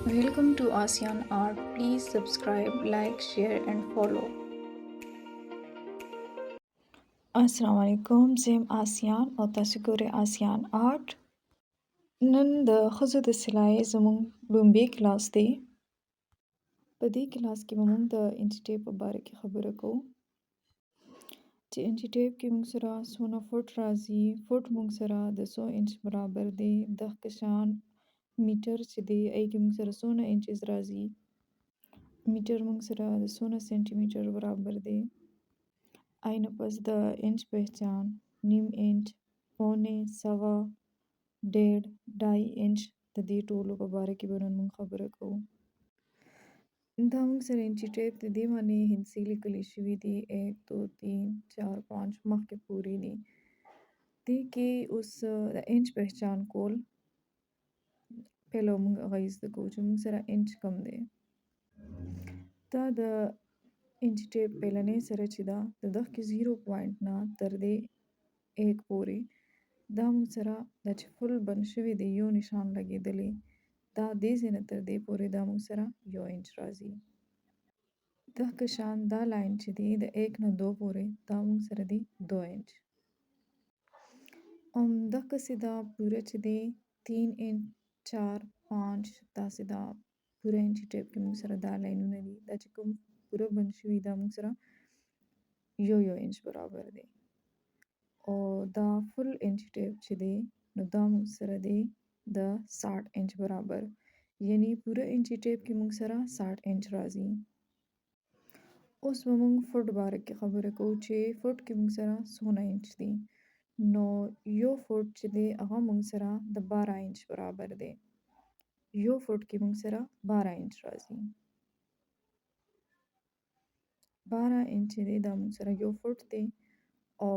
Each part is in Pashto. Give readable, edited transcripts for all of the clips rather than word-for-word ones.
Welcome to Asyan Art. Please subscribe, like, share, and follow. السلام علیکم زم آسیان او تاسو ګورئ آسیان آرټ. نن د ښځو د سلای زموږ لومبي کلاس دی. په دې کلاس کې به موږ د انچ ټیپ په باره کې خبره کوو چې انچ ټیپ کې موږ سره څونه فوټ راځي. فوټ موږ سره د 100 انچ برابر دی. دغه شان میټر چې دی هغې کې موږ سره څونه انچز راځي. میټر موږ سره د څونه سینټي میټر برابر دی. اینه پس د انچ پہچان، نیم انچ، پونے، سوا، ډېر، ډای انچ د دې ټولو په باره کې به نن موږ خبره کوو. دا موږ سره انچي ټیپ د دې باندې هندسې لیکلې شوي دي 1 2 3 4 5 مخکې پورې دي. دې کې اوس د انچ پہچان کول پهله موږ هغه زده کوو چې موږ سره انچ کم دی. دا د انچ ټیپ پهلنۍ سره چې ده د دغه کې 0 پوینټ نه تر دې 1 پورې دا موږ سره دا چې فل بند شوی دی یو نشان لګېدلی دا دې ځای نه تر دې پورې دا موږ سره 1 انچ راځي. دغه شان دا لاین چې دی د 1 نه 2 پورې دا موږ سره دی 2 انچ. دغسې دا پوره چې دی 3 انچ 4 5 داسې دا پوره انچ ټیپ کې موږ سره دا لاینونه دي. دا چې کوم پوره بند شوي دا موږ سره 1 انچ برابر دی. او دا فل انچ ټیپ چې دی نو دا موږ سره دی د 60 انچ برابر. یعنی پوره انچ ټیپ کې موږ سره 60 انچ راځي. اوس به موږ فوټ باره کې خبره کوو چې فوټ کې موږ سره څونه انچ دی. نو یو فوټ چې دی هغه موږ سره د 12 انچ برابر دی. یو فوټ کې موږ سره 12 انچ راځي. 12 انچ دی دا موږ سره یو فوټ دی. او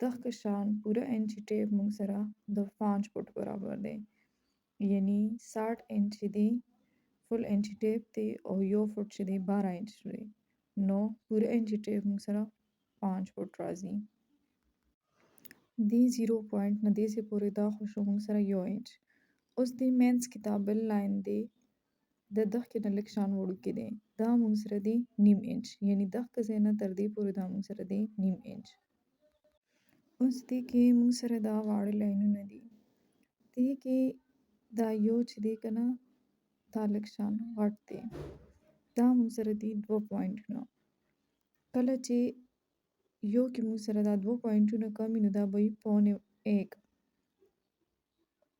دغه شان پوره انچ ټیپ موږ سره د 5 فوټ برابر دی. یعنی 60 انچ دی فل انچ ټیپ دی او یو فوټ چې دی 12 انچ دی. نو پوره انچ ټیپ موږ سره 5 فوټ راځي. دی 0 پوینټ نه دې ځای پورې دا خو شو موږ سره 1 انچ. اوس دی مینس کې دا بل لاین دی د دغه نه لږ شان وړوکی دی. دا موږ سره دی نیم انچ. یعنی دغه ځای نه تر دې پورې دا موږ سره دی نیم انچ. اوس دې کې موږ سره دا واړه لاینونه دي. دې کې دا یو چې دی که نه دا لږ شان غټ دی. دا موږ سره دي 2 پوینټونه. کله چې یو کې موږ سره دا 2 پوینټونه کم وي نو دا به وي پونے 1.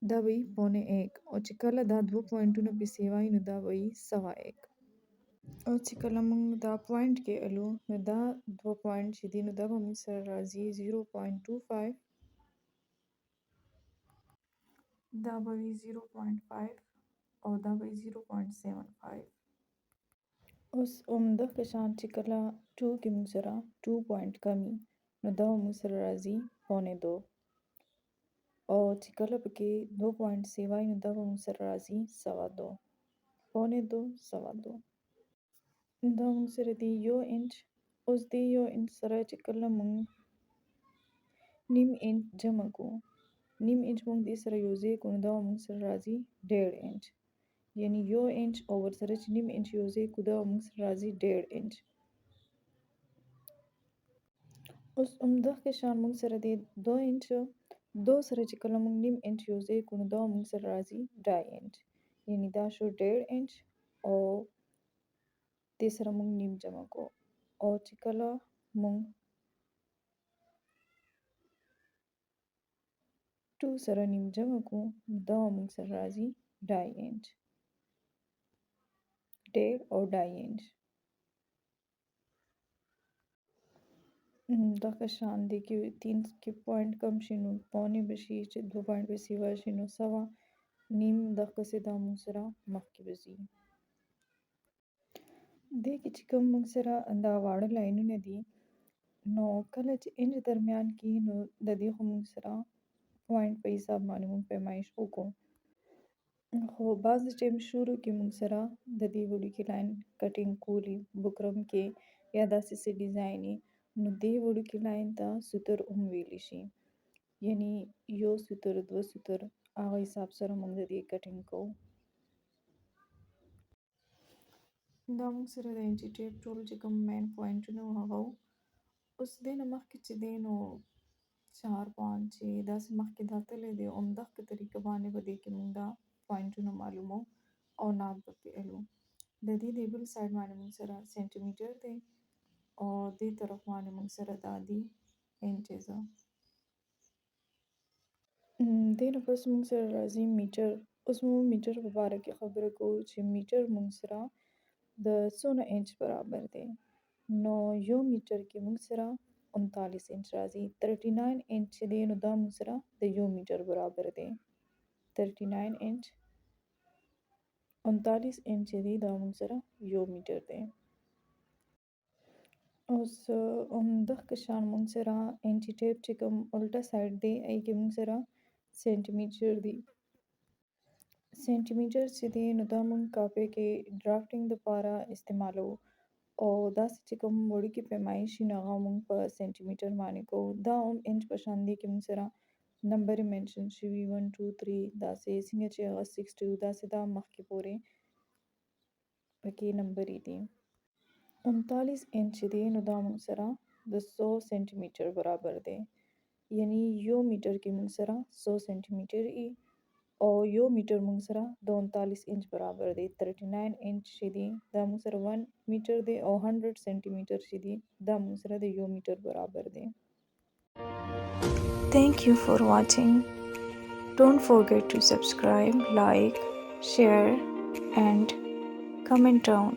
دا به وي پونے 1 او چې کله دا 2 پوینټونه پسې وای نو دا به وي سوا 1. او چې کله موږ دا پوینټ کې الو نو دا 2 پوینټ چې دي نو دا به موږ سره راځي 0.25. دا به وي 0.5 او دا به وي 0.75. اوس همدغه شان چې کله 2 کې موږ سره 2 پوینټ کم وي نو دا به موږ سره راځي پونے 2. او چې کله پکې 2 پوینټ سیوا وي نو دا به موږ سره راځي سوا 2. پونے 2 سوا 2. دا موږ سره دی 1 انچ. اوس دی 1 انچ سره چې کله موږ نیم انچ جمع کوو نیم انچ موږ دې سره یو ځای کوو نو دا به موږ سره راځي 1.5 انچ. یعنی 1 انچ او ورسره چې نیم انچ یو ځای کوو دا به موږ سره راځي 1.5 انچ. اوس همدغه شان موږ سره دی 2 انچ. 2 سره چې کله موږ نیم انچ یو ځای کوو نو دا به موږ سره راځي 2.5 انچ. یعنی دا شو 1.5 انچ او دې سره موږ نیم جمع کوو. او چې کله موږ 2 سره نیم جمع کوو نو دا به موږ سره راځي 2.5 انچ. 1.5 او 2.5 انچ. دغه شان دی کې 3 کې پوینټ کم شي نو پونے به شي. چې 2 پوینټ به سیوا شي نو سوا. نیم دغسې دا موږ سره مخکې به ځي. دې کې چې کوم موږ سره دا واړه لاینونه دي نو کله چې انچ درمیان کې نو د دې خو موږ سره پوینټ په حساب باندې موږ پیمایش وکړو. خو بعض ټایم شروع کې موږ سره د دې وړوکي لاین کټینګ کولی بکرم کې یا داسې څه ډیزاین یې نو دې وړوکي لاین ته سوتر هم ویلی شي. یعنی یو سوتر 2 سوتر هغه حساب سره موږ د دې کټینګ کوو. دا موږ سره د انچي ټیپ ټول چې کوم مین پوینټونه وو هغه وو. اوس دې نه مخکې چې دی نو 4 5 چې داسې مخکې دا تللی دی همدغه طریقه باندې به دې کې موږ دا پوینټونه معلومو او ناپ به پې الو. د دې د بل سایډ باندې موږ سره سینټیمیټر دی او دې طرف باندې موږ سره دا دي انچز. دې نه پس موږ سره راځي میټر. اوس موږ میټر په باره کې خبره کوو چې میټر موږ سره د څونه انچ برابر دی. نو یو میټر کې موږ سره 39 انچ راځي. 39 انچ چې دی نو دا موږ سره د یو میټر برابر دی. 39 انچ 39 انچ چې دی دا موږ سره یو میټر دی. اوس همدغه شان موږ سره انچي ټیپ چې کوم الټه سایډ دی هغې کې موږ سره سینټیمیټر دی. سینټیمیټر چې دی نو دا موږ کاپي کې ډرافټینګ دپاره استعمالوو او داسې چې کوم وړوکي پیمایشي نو هغه موږ په سینټیمیټر باندې کوو. دا هم انچ په شان دی کې موږ سره نمبرې منشن شوي 1 2 3 داسې څنګه چې هغه 62 داسې دا مخکې پورې پکې نمبرې دي. 39 انچ چې دی نو دا موږ سره د 100 سینټیمیټر برابر دی. یعنی یو میټر کې موږ سره 100 سینټیمیټر ای او یو میټر موږ سره د 39 انچ برابر دی. 39 انچ چې دی دا موږ سره 1 میټر دی او 100 سینټیمیټر چې دی دا موږ سره د یو میټر برابر دی. Thank you for watching. Don't forget to subscribe, like, share and comment down.